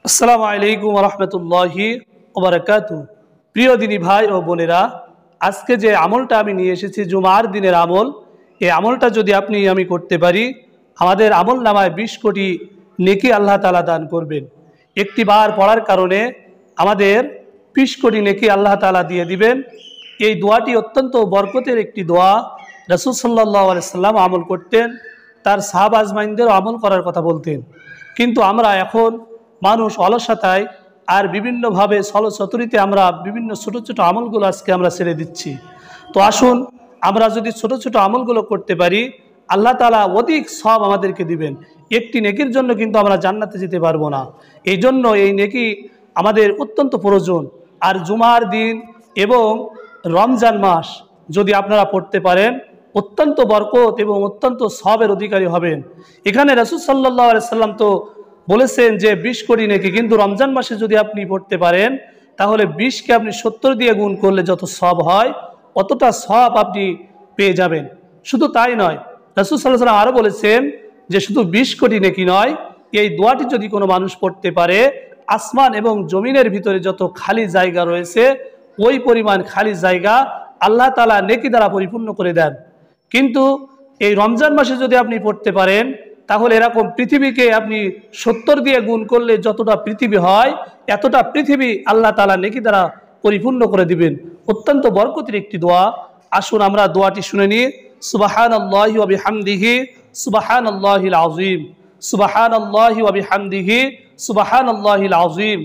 আসসালামু আলাইকুম ওয়া রাহমাতুল্লাহি ওয়া বারাকাতুহু। প্রিয় দিনী ভাই ও বোনেরা, আজকে যে আমলটা আমি নিয়ে এসেছি জুমার দিনের আমল, এই আমলটা যদি আমি করতে পারি, আমাদের আমল নামায় 20 কোটি নেকি আল্লাহ তাআলা দান করবেন। একটি বার পড়ার কারণে আমাদের 20 কোটি নেকি আল্লাহ তাআলা দিয়ে দিবেন। এই দোয়াটি অত্যন্ত বরকতের একটি দোয়া। রাসূল সাল্লাল্লাহু আলাইহি সাল্লাম আমল করতেন, তার সাহাবা আজমাইনদেরও আমল করার কথা বলতেন। কিন্তু আমরা এখন মানুষ অলসতায় আর বিভিন্নভাবে ছলচতুরিতে আমরা বিভিন্ন ছোট ছোট আমলগুলো আজকে আমরা ছেড়ে দিচ্ছি। তো আসুন আমরা যদি ছোট ছোট আমলগুলো করতে পারি, আল্লাহ তাআলা অধিক সওয়াব আমাদেরকে দিবেন। একটি নেকির জন্য কিন্তু আমরা জান্নাতে যেতে পারবো না, এই জন্য এই নেকি আমাদের অত্যন্ত প্রয়োজন। আর জুমার দিন এবং রমজান মাস যদি আপনারা পড়তে পারেন, অত্যন্ত বরকত এবং অত্যন্ত সওয়াবের অধিকারী হবেন। এখানে রাসূল সাল্লাল্লাহু আলাইহি সাল্লাম তো বলেছেন যে 20 কোটি নেকি, কিন্তু রমজান মাসে যদি আপনি পড়তে পারেন তাহলে 20কে আপনি 70 দিয়ে গুণ করলে যত সওয়াব হয় অতটা সওয়াব আপনি পেয়ে যাবেন। শুধু তাই নয়, রাসূল সাল্লাল্লাহু আলাইহি সাল্লাম আরও বলেছেন যে শুধু 20 কোটি নেকি নয়, এই দোয়াটি যদি কোনো মানুষ পড়তে পারে, আসমান এবং জমিনের ভিতরে যত খালি জায়গা রয়েছে ওই পরিমাণ খালি জায়গা আল্লাহ তাআলা নেকি দ্বারা পরিপূর্ণ করে দেন। কিন্তু এই রমজান মাসে যদি আপনি পড়তে পারেন তাহলে এরকম পৃথিবীকে আপনি 70 দিয়ে গুণ করলে যতটা পৃথিবী হয় এতটা পৃথিবী আল্লাহ তাআলা নেকি দ্বারা পরিপূর্ণ করে দিবেন। অত্যন্ত বরকতের একটি দোয়া। আসুন আমরা দোয়াটি শুনে নিই। সুবহানাল্লাহি ওয়া বিহামদিহি সুবহানাল্লাহিল আযীম, সুবহানাল্লাহি ওয়া বিহামদিহি সুবহানাল্লাহিল আযীম।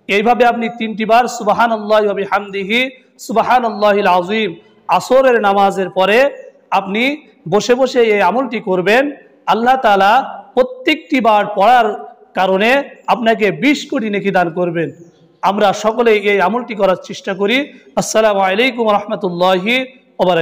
এইভাবে আপনি 3টি বার সুবহানাল্লাহি ওয়া বিহামদিহি সুবহানাল্লাহিল আযীম আসরের নামাজের পরে আপনি বসে বসে এই আমলটি করবেন। আল্লাহ তাআলা প্রত্যেকটি বার পড়ার কারণে আপনাকে 20 কোটি নেকি দান করবেন। আমরা সকলে এই আমলটি করার চেষ্টা করি। আসসালামু আলাইকুম ওয়া রাহমাতুল্লাহি ওয়া বারাকাতুহু।